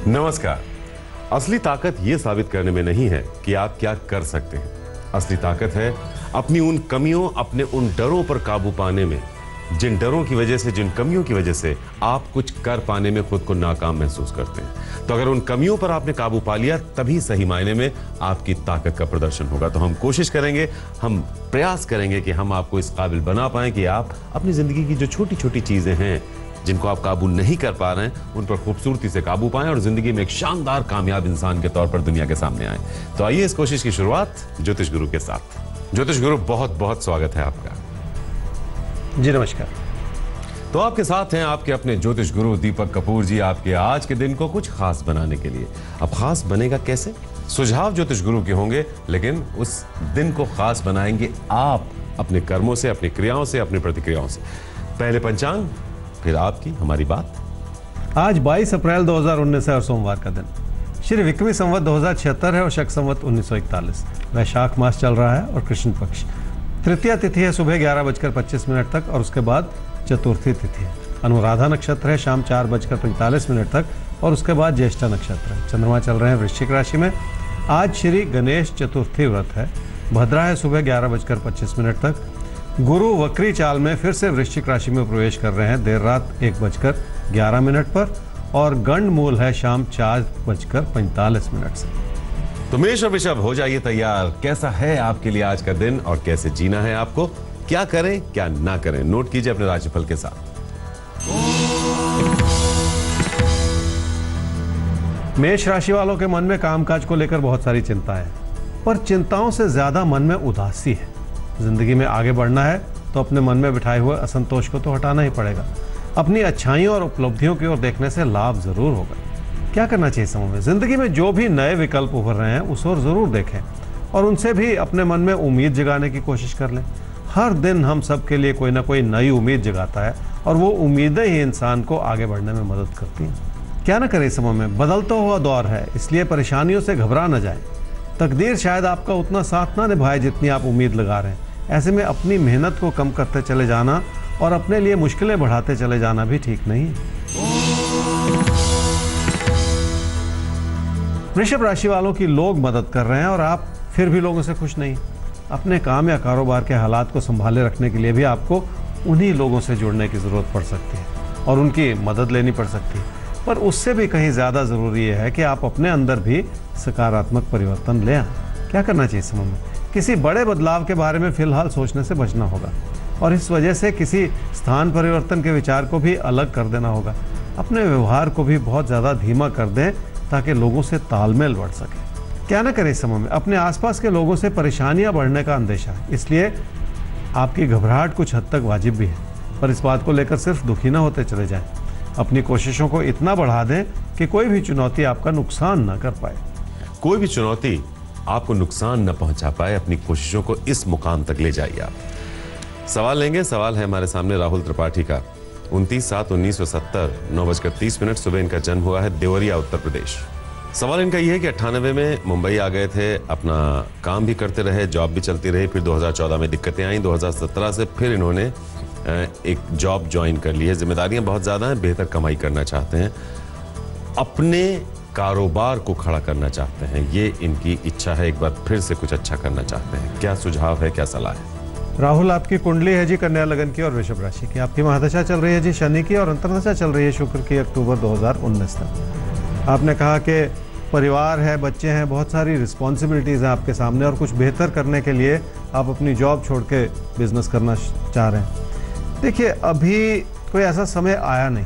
नमस्कार। असली ताकत यह साबित करने में नहीं है कि आप क्या कर सकते हैं। असली ताकत है अपनी उन कमियों, अपने उन डरों पर काबू पाने में, जिन डरों की वजह से, जिन कमियों की वजह से आप कुछ कर पाने में खुद को नाकाम महसूस करते हैं। तो अगर उन कमियों पर आपने काबू पा लिया, तभी सही मायने में आपकी ताकत का प्रदर्शन होगा। तो हम कोशिश करेंगे, हम प्रयास करेंगे कि हम आपको इस काबिल बना पाएं कि आप अपनी जिंदगी की जो छोटी छोटी चीजें हैं जिनको आप काबू नहीं कर पा रहे हैं, उन पर खूबसूरती से काबू पाएं और जिंदगी में एक शानदार कामयाब इंसान के तौर पर दुनिया के सामने आए। तो आइए इस कोशिश की शुरुआत ज्योतिष गुरु के साथ। ज्योतिष गुरु, बहुत बहुत स्वागत है आपका। जी नमस्कार। तो आपके साथ हैं आपके अपने ज्योतिष गुरु दीपक कपूर जी, आपके आज के दिन को कुछ खास बनाने के लिए। अब खास बनेगा कैसे? सुझाव ज्योतिष गुरु के होंगे, लेकिन उस दिन को खास बनाएंगे आप अपने कर्मों से, अपनी क्रियाओं से, अपनी प्रतिक्रियाओं से। पहले पंचांग, फिर आपकी हमारी बात। आज 22 अप्रैल 2019 है और सोमवार का दिन। श्री विक्रमी संवत 2076 है और शक संवत 1941। वैशाख मास चल रहा है और कृष्ण पक्ष। तृतीया तिथि है सुबह 11:25 तक और उसके बाद चतुर्थी तिथि है। अनुराधा नक्षत्र है शाम 4:45 तक और उसके बाद ज्येष्ठा नक्षत्र है। चंद्रमा चल रहे हैं वृश्चिक राशि में। आज श्री गणेश चतुर्थी व्रत है। भद्रा है सुबह 11:25 तक। गुरु वक्री चाल में फिर से वृश्चिक राशि में प्रवेश कर रहे हैं देर रात 1:11 पर और गंड मूल है शाम 4:45 से। तो मेष और वृषभ, हो जाइए तैयार। कैसा है आपके लिए आज का दिन और कैसे जीना है आपको? क्या करें, क्या ना करें, नोट कीजिए अपने राशिफल के साथ। मेष राशि वालों के मन में कामकाज को लेकर बहुत सारी चिंता है, पर चिंताओं से ज्यादा मन में उदासी है। जिंदगी में आगे बढ़ना है तो अपने मन में बिठाए हुए असंतोष को तो हटाना ही पड़ेगा। अपनी अच्छाइयों और उपलब्धियों की ओर देखने से लाभ जरूर होगा। क्या करना चाहिए समूह में? जिंदगी में जो भी नए विकल्प उभर रहे हैं उस ओर जरूर देखें और उनसे भी अपने मन में उम्मीद जगाने की कोशिश कर लें। हर दिन हम सब के लिए कोई ना कोई नई उम्मीद जगाता है और वो उम्मीदें ही इंसान को आगे बढ़ने में मदद करती हैं। क्या ना करें इस समय में? बदलता हुआ दौर है, इसलिए परेशानियों से घबरा न जाए। तकदीर शायद आपका उतना साथ ना निभाए जितनी आप उम्मीद लगा रहे हैं। ऐसे में अपनी मेहनत को कम करते चले जाना और अपने लिए मुश्किलें बढ़ाते चले जाना भी ठीक नहीं है। वृषभ राशि वालों की लोग मदद कर रहे हैं और आप फिर भी लोगों से खुश नहीं। अपने काम या कारोबार के हालात को संभाले रखने के लिए भी आपको उन्हीं लोगों से जुड़ने की जरूरत पड़ सकती है और उनकी मदद लेनी पड़ सकती है। पर उससे भी कहीं ज्यादा जरूरी है कि आप अपने अंदर भी सकारात्मक परिवर्तन ले आएं। क्या करना चाहिए समय में? किसी बड़े बदलाव के बारे में फिलहाल सोचने से बचना होगा और इस वजह से किसी स्थान परिवर्तन के विचार को भी अलग कर देना होगा। अपने व्यवहार को भी बहुत ज़्यादा धीमा कर दें ताकि लोगों से तालमेल बढ़ सके। क्या ना करें इस समय में? अपने आसपास के लोगों से परेशानियां बढ़ने का अंदेशा है, इसलिए आपकी घबराहट कुछ हद तक वाजिब भी है, पर इस बात को लेकर सिर्फ दुखी ना होते चले जाएं। अपनी कोशिशों को इतना बढ़ा दें कि कोई भी चुनौती आपका नुकसान न कर पाए। कोई भी चुनौती आपको नुकसान न पहुंचा पाए, अपनी कोशिशों को इस मुकाम तक ले जाइए आप। सवाल लेंगे। सवाल है हमारे सामने राहुल त्रिपाठी का। 29/7/1970 9:30 सुबह इनका जन्म हुआ है देवरिया, उत्तर प्रदेश। सवाल इनका यह है कि 98 में मुंबई आ गए थे, अपना काम भी करते रहे, जॉब भी चलती रही। फिर 2014 में दिक्कतें आई। 2017 से फिर इन्होंने एक जॉब ज्वाइन कर ली है। जिम्मेदारियां बहुत ज्यादा हैं, बेहतर कमाई करना चाहते हैं, अपने कारोबार को खड़ा करना चाहते हैं, ये इनकी इच्छा है। एक बार फिर से कुछ अच्छा करना चाहते हैं। क्या सुझाव है, क्या सलाह है? राहुल, आपकी कुंडली है जी कन्या लगन की और वृषभ राशि की। आपकी महादशा चल रही है जी शनि की और अंतर्दशा चल रही है शुक्र की अक्टूबर 2019 तक। आपने कहा कि परिवार है, बच्चे हैं, बहुत सारी रिस्पॉन्सिबिलिटीज़ हैं आपके सामने और कुछ बेहतर करने के लिए आप अपनी जॉब छोड़ के बिजनेस करना चाह रहे हैं। देखिए, अभी कोई ऐसा समय आया नहीं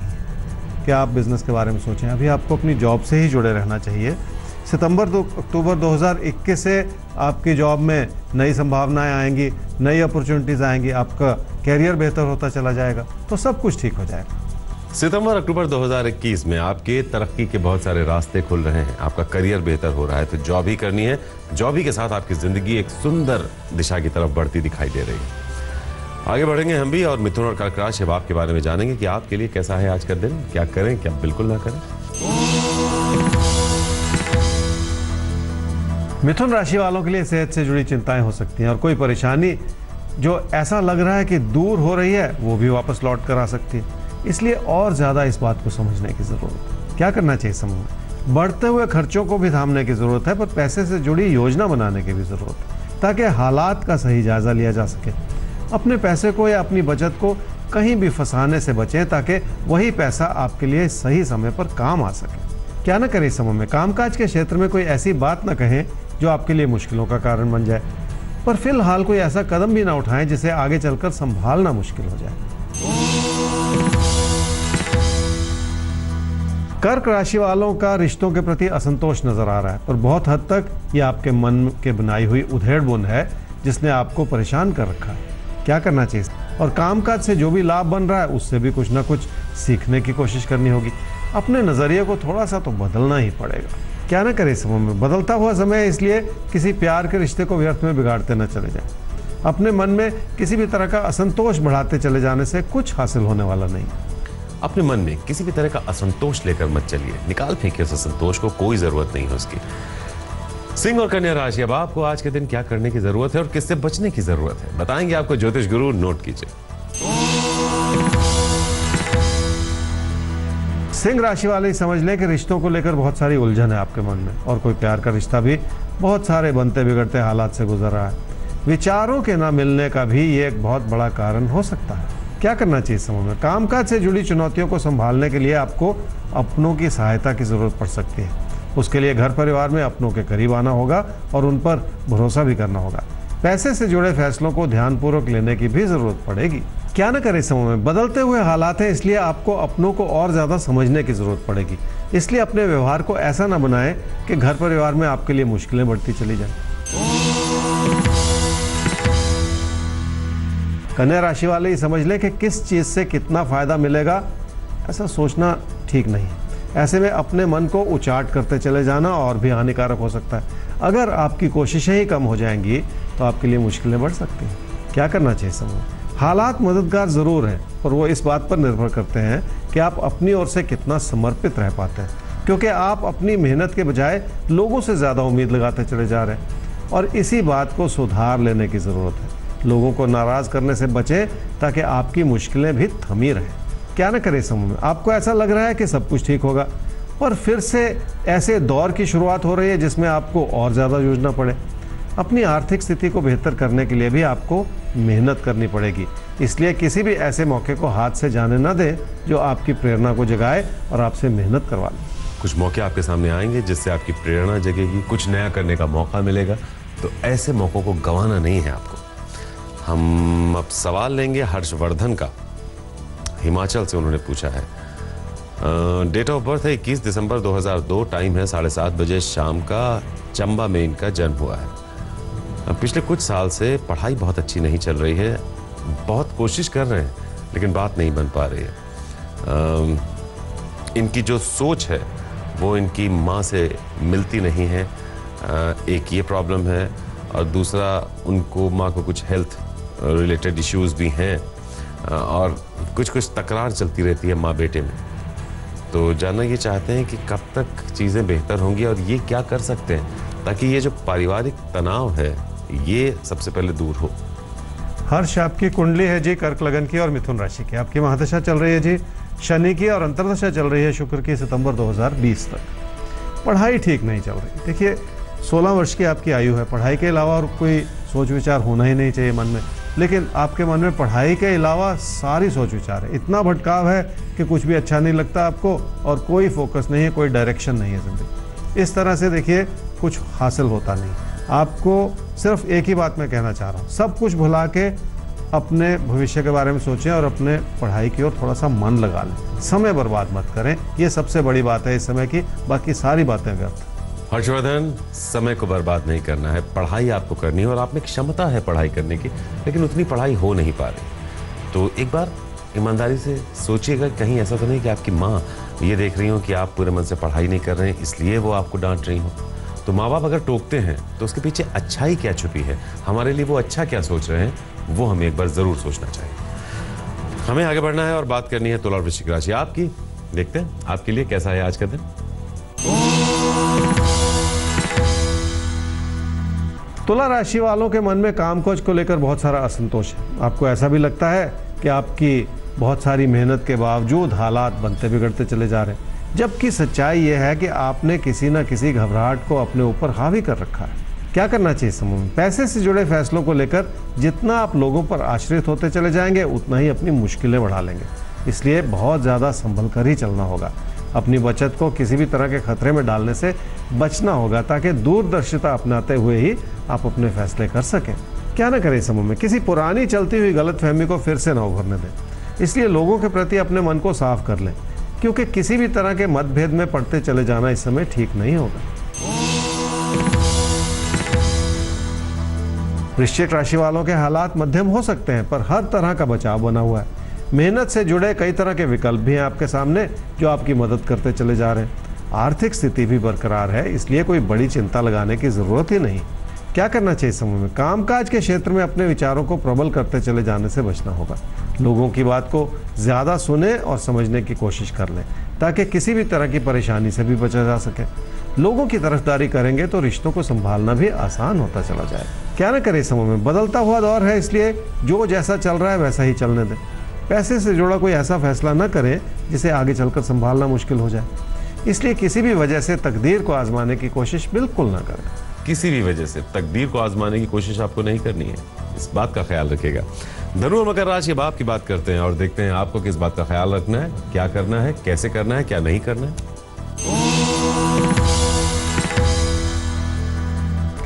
कि आप बिजनेस के बारे में सोचें। अभी आपको अपनी जॉब से ही जुड़े रहना चाहिए। अक्टूबर 2021 से आपकी जॉब में नई संभावनाएं आएंगी, नई अपॉर्चुनिटीज़ आएंगी, आपका कैरियर बेहतर होता चला जाएगा, तो सब कुछ ठीक हो जाएगा। सितंबर-अक्टूबर 2021 में आपके तरक्की के बहुत सारे रास्ते खुल रहे हैं, आपका करियर बेहतर हो रहा है, तो जॉब ही करनी है। जॉब ही के साथ आपकी जिंदगी एक सुंदर दिशा की तरफ बढ़ती दिखाई दे रही है। आगे बढ़ेंगे हम भी और मिथुन और कर्क राशि आपके बारे में जानेंगे कि आपके लिए कैसा है आज का दिन, क्या करें, क्या बिल्कुल ना करें। मिथुन राशि वालों के लिए सेहत से जुड़ी चिंताएं हो सकती हैं और कोई परेशानी जो ऐसा लग रहा है कि दूर हो रही है वो भी वापस लौट कर आ सकती है। इसलिए और ज़्यादा इस बात को समझने की ज़रूरत है। क्या करना चाहिए समूह में? बढ़ते हुए खर्चों को भी थामने की ज़रूरत है, पर पैसे से जुड़ी योजना बनाने की भी ज़रूरत है ताकि हालात का सही जायज़ा लिया जा सके। अपने पैसे को या अपनी बचत को कहीं भी फंसाने से बचें ताकि वही पैसा आपके लिए सही समय पर काम आ सके। क्या न करें इस समय में, कामकाज के क्षेत्र में कोई ऐसी बात न कहें जो आपके लिए मुश्किलों का कारण बन जाए, पर फिलहाल कोई ऐसा कदम भी ना उठाएं जिसे आगे चलकर संभालना मुश्किल हो जाए। कर्क राशि वालों का रिश्तों के प्रति असंतोष नजर आ रहा है, पर बहुत हद तक ये आपके मन के बनाई हुई उधेड़ बुन है जिसने आपको परेशान कर रखा है। क्या करना चाहिए? और कामकाज से जो भी लाभ बन रहा है उससे भी कुछ ना कुछ सीखने की कोशिश करनी होगी। अपने नज़रिए को थोड़ा सा तो बदलना ही पड़ेगा। क्या ना करें समय में, बदलता हुआ समय, इसलिए किसी प्यार के रिश्ते को व्यर्थ में बिगाड़ते न चले जाएं। अपने मन में किसी भी तरह का असंतोष बढ़ाते चले जाने से कुछ हासिल होने वाला नहीं। अपने मन में किसी भी तरह का असंतोष लेकर मत चलिए, निकाल फेंकिए उस असंतोष को, कोई जरूरत नहीं है उसकी। सिंह और कन्या राशि, अब आपको आज के दिन क्या करने की जरूरत है और किससे बचने की जरूरत है, बताएंगे आपको ज्योतिष गुरु, नोट कीजिए। सिंह राशि वाले समझ लें कि रिश्तों को लेकर बहुत सारी उलझन है आपके मन में, और कोई प्यार का रिश्ता भी बहुत सारे बनते बिगड़ते हालात से गुजर रहा है। विचारों के ना मिलने का भी ये एक बहुत बड़ा कारण हो सकता है। क्या करना चाहिए इस समय में? कामकाज से जुड़ी चुनौतियों को संभालने के लिए आपको अपनों की सहायता की जरूरत पड़ सकती है। उसके लिए घर परिवार में अपनों के करीब आना होगा और उन पर भरोसा भी करना होगा। पैसे से जुड़े फैसलों को ध्यानपूर्वक लेने की भी जरूरत पड़ेगी। क्या न करें इस समय में, बदलते हुए हालात हैं, इसलिए आपको अपनों को और ज्यादा समझने की जरूरत पड़ेगी। इसलिए अपने व्यवहार को ऐसा न बनाएं कि घर परिवार में आपके लिए मुश्किलें बढ़ती चली जाएं। कन्या राशि वाले ही समझ लें कि किस चीज से कितना फायदा मिलेगा, ऐसा सोचना ठीक नहीं है। ऐसे में अपने मन को उचाट करते चले जाना और भी हानिकारक हो सकता है। अगर आपकी कोशिशें ही कम हो जाएंगी तो आपके लिए मुश्किलें बढ़ सकती हैं। क्या करना चाहिए समय? हालात मददगार जरूर हैं, पर वो इस बात पर निर्भर करते हैं कि आप अपनी ओर से कितना समर्पित रह पाते हैं, क्योंकि आप अपनी मेहनत के बजाय लोगों से ज़्यादा उम्मीद लगाते चले जा रहे हैं और इसी बात को सुधार लेने की ज़रूरत है। लोगों को नाराज़ करने से बचें ताकि आपकी मुश्किलें भी थमी रहें। क्या न करें समय में, आपको ऐसा लग रहा है कि सब कुछ ठीक होगा, पर फिर से ऐसे दौर की शुरुआत हो रही है जिसमें आपको और ज़्यादा जूझना पड़े। अपनी आर्थिक स्थिति को बेहतर करने के लिए भी आपको मेहनत करनी पड़ेगी, इसलिए किसी भी ऐसे मौके को हाथ से जाने न दें जो आपकी प्रेरणा को जगाए और आपसे मेहनत करवा लें। कुछ मौके आपके सामने आएंगे जिससे आपकी प्रेरणा जगेगी, कुछ नया करने का मौका मिलेगा, तो ऐसे मौक़ों को गंवाना नहीं है आपको। हम अब सवाल लेंगे हर्षवर्धन का, हिमाचल से उन्होंने पूछा है। डेट ऑफ बर्थ है 21 दिसंबर 2002, टाइम है 7:30 बजे शाम का, चंबा में इनका जन्म हुआ है। पिछले कुछ साल से पढ़ाई बहुत अच्छी नहीं चल रही है, बहुत कोशिश कर रहे हैं लेकिन बात नहीं बन पा रही है। इनकी जो सोच है वो इनकी माँ से मिलती नहीं है, एक ये प्रॉब्लम है, और दूसरा उनको माँ को कुछ हेल्थ रिलेटेड इश्यूज भी हैं और कुछ कुछ तकरार चलती रहती है माँ बेटे में। तो जानना ये चाहते हैं कि कब तक चीज़ें बेहतर होंगी और ये क्या कर सकते हैं ताकि ये जो पारिवारिक तनाव है ये सबसे पहले दूर हो। हर्ष, आपकी कुंडली है जी कर्क लगन की और मिथुन राशि की। आपकी महादशा चल रही है जी शनि की और अंतर्दशा चल रही है शुक्र की सितंबर 2020 तक। पढ़ाई ठीक नहीं चल रही। देखिए 16 वर्ष की आपकी आयु है, पढ़ाई के अलावा और कोई सोच विचार होना ही नहीं चाहिए मन में, लेकिन आपके मन में पढ़ाई के अलावा सारी सोच विचार है। इतना भटकाव है कि कुछ भी अच्छा नहीं लगता आपको और कोई फोकस नहीं है, कोई डायरेक्शन नहीं है जिंदगी। इस तरह से देखिए कुछ हासिल होता नहीं। आपको सिर्फ एक ही बात मैं कहना चाह रहा हूँ, सब कुछ भुला के अपने भविष्य के बारे में सोचें और अपने पढ़ाई की ओर थोड़ा सा मन लगा लें। समय बर्बाद मत करें, ये सबसे बड़ी बात है इस समय की, बाकी सारी बातें व्यर्थ। हर्षवर्धन, समय को बर्बाद नहीं करना है, पढ़ाई आपको करनी है और आप में क्षमता है पढ़ाई करने की, लेकिन उतनी पढ़ाई हो नहीं पा रही। तो एक बार ईमानदारी से सोचिएगा, कहीं ऐसा तो नहीं कि आपकी माँ ये देख रही हो कि आप पूरे मन से पढ़ाई नहीं कर रहे हैं इसलिए वो आपको डांट रही हो। तो माँ बाप अगर टोकते हैं तो उसके पीछे अच्छाई क्या छुपी है, हमारे लिए वो अच्छा क्या सोच रहे हैं, वो हमें एक बार जरूर सोचना चाहिए। हमें आगे बढ़ना है और बात करनी है तुला और वृश्चिक राशि आपकी। देखते हैं आपके लिए कैसा है आज का दिन। तुला राशि वालों के मन में कामकाज को लेकर बहुत सारा असंतोष है। आपको ऐसा भी लगता है कि आपकी बहुत सारी मेहनत के बावजूद हालात बनते बिगड़ते चले जा रहे हैं। जबकि सच्चाई यह है कि आपने किसी न किसी घबराहट को अपने ऊपर हावी कर रखा है। क्या करना चाहिए समूह में? पैसे से जुड़े फैसलों को लेकर जितना आप लोगों पर आश्रित होते चले जाएंगे उतना ही अपनी मुश्किलें बढ़ा लेंगे। इसलिए बहुत ज़्यादा संभल कर ही चलना होगा। अपनी बचत को किसी भी तरह के खतरे में डालने से बचना होगा ताकि दूरदर्शिता अपनाते हुए ही आप अपने फैसले कर सकें। क्या ना करें समूह में? किसी पुरानी चलती हुई गलतफहमी को फिर से ना उभरने दें। इसलिए लोगों के प्रति अपने मन को साफ कर लें, क्योंकि किसी भी तरह के मतभेद में पड़ते चले जाना इस समय ठीक नहीं होगा। वृश्चिक राशि वालों के हालात मध्यम हो सकते हैं, पर हर तरह का बचाव बना हुआ है। मेहनत से जुड़े कई तरह के विकल्प भी हैं आपके सामने जो आपकी मदद करते चले जा रहे हैं। आर्थिक स्थिति भी बरकरार है, इसलिए कोई बड़ी चिंता लगाने की जरूरत ही नहीं। क्या करना चाहिए समूह में? कामकाज के क्षेत्र में अपने विचारों को प्रबल करते चले जाने से बचना होगा। लोगों की बात को ज्यादा सुने और समझने की कोशिश कर लें ताकि किसी भी तरह की परेशानी से भी बचा जा सके। लोगों की तरफदारी करेंगे तो रिश्तों को संभालना भी आसान होता चला जाए। क्या ना करें समूह में? बदलता हुआ दौर है, इसलिए जो जैसा चल रहा है वैसा ही चलने दें। पैसे से जुड़ा कोई ऐसा फैसला न करें जिसे आगे चलकर संभालना मुश्किल हो जाए। इसलिए किसी भी वजह से तकदीर को आजमाने की कोशिश बिल्कुल ना करें। किसी भी वजह से तकदीर को आजमाने की कोशिश आपको नहीं करनी है, इस बात का ख्याल रखिएगा। धनु और मकर राशि अब आपकी बात करते हैं और देखते हैं आपको किस बात का ख्याल रखना है, क्या करना है, कैसे करना है, क्या नहीं करना है।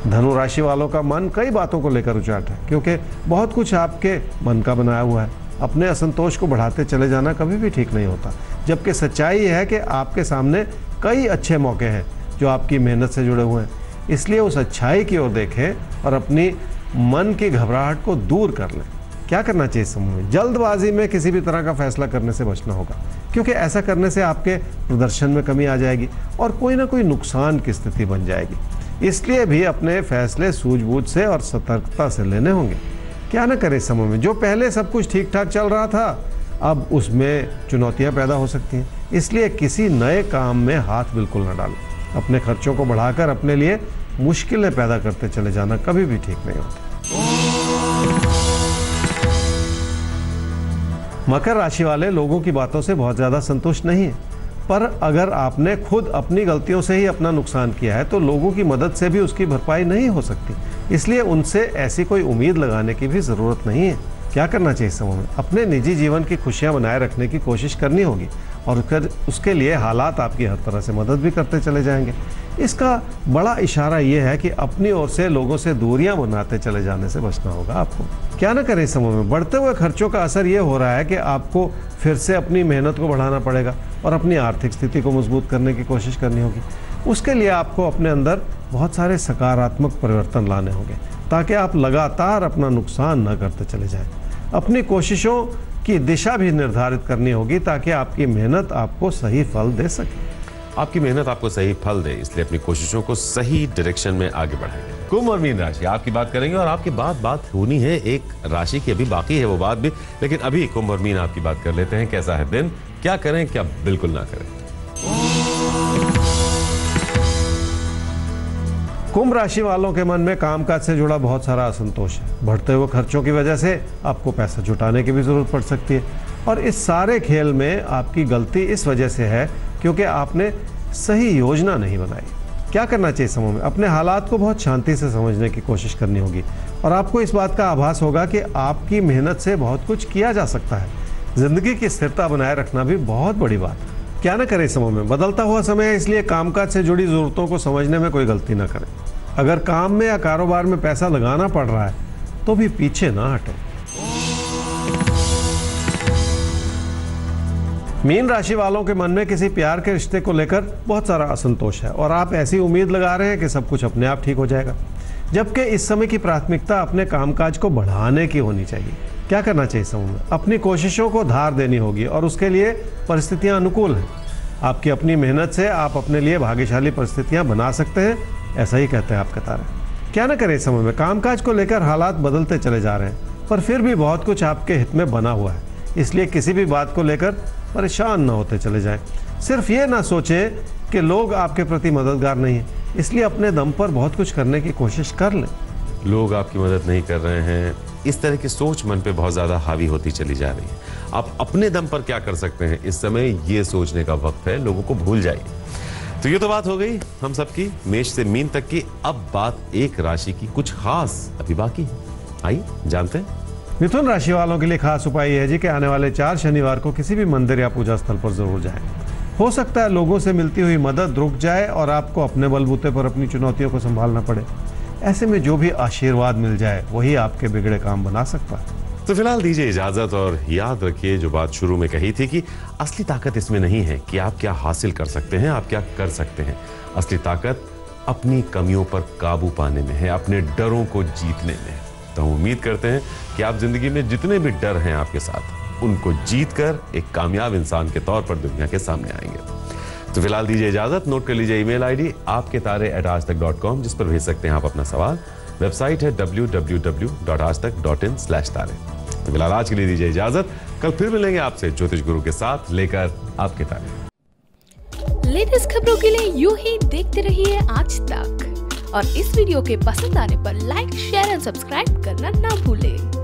धनु राशि वालों का मन कई बातों को लेकर उचाट है, क्योंकि बहुत कुछ आपके मन का बनाया हुआ है। अपने असंतोष को बढ़ाते चले जाना कभी भी ठीक नहीं होता, जबकि सच्चाई यह है कि आपके सामने कई अच्छे मौके हैं जो आपकी मेहनत से जुड़े हुए हैं। इसलिए उस अच्छाई की ओर देखें और अपनी मन की घबराहट को दूर कर लें। क्या करना चाहिए समूह में? जल्दबाजी में किसी भी तरह का फैसला करने से बचना होगा, क्योंकि ऐसा करने से आपके प्रदर्शन में कमी आ जाएगी और कोई ना कोई नुकसान की स्थिति बन जाएगी। इसलिए भी अपने फैसले सूझबूझ से और सतर्कता से लेने होंगे। क्या ना करें समूह में? जो पहले सब कुछ ठीक ठाक चल रहा था अब उसमें चुनौतियां पैदा हो सकती हैं, इसलिए किसी नए काम में हाथ बिल्कुल न डालें। अपने खर्चों को बढ़ाकर अपने लिए मुश्किलें पैदा करते चले जाना कभी भी ठीक नहीं होता। मकर राशि वाले लोगों की बातों से बहुत ज्यादा संतुष्ट नहीं है, पर अगर आपने खुद अपनी गलतियों से ही अपना नुकसान किया है तो लोगों की मदद से भी उसकी भरपाई नहीं हो सकती। इसलिए उनसे ऐसी कोई उम्मीद लगाने की भी जरूरत नहीं है। क्या करना चाहिए समूह में? अपने निजी जीवन की खुशियां बनाए रखने की कोशिश करनी होगी और उसके लिए हालात आपकी हर तरह से मदद भी करते चले जाएंगे। इसका बड़ा इशारा यह है कि अपनी ओर से लोगों से दूरियां बनाते चले जाने से बचना होगा आपको। क्या ना करें समूह में? बढ़ते हुए खर्चों का असर यह हो रहा है कि आपको फिर से अपनी मेहनत को बढ़ाना पड़ेगा और अपनी आर्थिक स्थिति को मजबूत करने की कोशिश करनी होगी। उसके लिए आपको अपने अंदर बहुत सारे सकारात्मक परिवर्तन लाने होंगे ताकि आप लगातार अपना नुकसान न करते चले जाएं। अपनी कोशिशों की दिशा भी निर्धारित करनी होगी ताकि आपकी मेहनत आपको सही फल दे सके। आपकी मेहनत आपको सही फल दे, इसलिए अपनी कोशिशों को सही डायरेक्शन में आगे बढ़ाएंगे। कुंभ और मीन राशि आपकी बात करेंगे और आपकी बात होनी है एक राशि की, अभी बाकी है वो बात भी, लेकिन अभी कुंभ और मीन आपकी बात कर लेते हैं। कैसा है दिन, क्या करें, क्या बिल्कुल ना करें। कुंभ राशि वालों के मन में कामकाज से जुड़ा बहुत सारा असंतोष है। बढ़ते हुए खर्चों की वजह से आपको पैसा जुटाने की भी जरूरत पड़ सकती है और इस सारे खेल में आपकी गलती इस वजह से है क्योंकि आपने सही योजना नहीं बनाई। क्या करना चाहिए समूह में? अपने हालात को बहुत शांति से समझने की कोशिश करनी होगी और आपको इस बात का आभास होगा कि आपकी मेहनत से बहुत कुछ किया जा सकता है। जिंदगी की स्थिरता बनाए रखना भी बहुत बड़ी बात है। क्या ना करें समूह में? बदलता हुआ समय है, इसलिए कामकाज से जुड़ी जरूरतों को समझने में कोई गलती ना करें। अगर काम में या कारोबार में पैसा लगाना पड़ रहा है तो भी पीछे ना हटें। मीन राशि वालों के मन में किसी प्यार के रिश्ते को लेकर बहुत सारा असंतोष है और आप ऐसी उम्मीद लगा रहे हैं कि सब कुछ अपने आप ठीक हो जाएगा, जबकि इस समय की प्राथमिकता अपने कामकाज को बढ़ाने की होनी चाहिए। क्या करना चाहिए समूह में? अपनी कोशिशों को धार देनी होगी और उसके लिए परिस्थितियां अनुकूल हैं। आपकी अपनी मेहनत से आप अपने लिए भाग्यशाली परिस्थितियां बना सकते हैं, ऐसा ही कहते हैं आपके तारे। क्या ना करें समय में? कामकाज को लेकर हालात बदलते चले जा रहे हैं, पर फिर भी बहुत कुछ आपके हित में बना हुआ है, इसलिए किसी भी बात को लेकर परेशान ना होते चले जाएं। सिर्फ ये ना सोचें कि लोग आपके प्रति मददगार नहीं हैं, इसलिए अपने दम पर बहुत कुछ करने की कोशिश कर लें। लोग आपकी मदद नहीं कर रहे हैं, इस तरह की सोच मन पे बहुत ज्यादा हावी होती चली जा रही है। आप अपने दम पर क्या कर सकते हैं, इस समय ये सोचने का वक्त है। लोगों को भूल जाइए। तो ये तो बात हो गई हम सबकी मेष से मीन तक की। अब बात एक राशि की कुछ खास अभी बाकी है, आइए जानते हैं। मिथुन राशि वालों के लिए खास उपाय यह है जी कि आने वाले 4 शनिवार को किसी भी मंदिर या पूजा स्थल पर जरूर जाएं। हो सकता है लोगों से मिलती हुई मदद रुक जाए और आपको अपने बलबूते पर अपनी चुनौतियों को संभालना पड़े। ऐसे में जो भी आशीर्वाद मिल जाए वही आपके बिगड़े काम बना सकता है। तो फिलहाल दीजिए इजाजत और याद रखिए जो बात शुरू में कही थी कि असली ताकत इसमें नहीं है कि आप क्या हासिल कर सकते हैं, आप क्या कर सकते हैं। असली ताकत अपनी कमियों पर काबू पाने में है, अपने डरों को जीतने में है। तो हम उम्मीद करते हैं कि आप जिंदगी में जितने भी डर हैं आपके साथ, उनको जीतकर एक कामयाब इंसान के तौर पर दुनिया के सामने आएंगे। तो फिलहाल दीजिए इजाजत। नोट कर लीजिए ईमेल आईडी आपकेतारे@aajtak.com, जिस पर भेज सकते हैं आप अपना सवाल। वेबसाइट है www.aajtak.in/तारे। तो फिलहाल आज के लिए दीजिए इजाजत। कल फिर मिलेंगे आपसे ज्योतिष गुरु के साथ लेकर आपके तारे। लेटेस्ट खबरों के लिए यूं ही देखते रहिए आज तक, और इस वीडियो के पसंद आने पर लाइक, शेयर एंड सब्सक्राइब करना ना भूलें।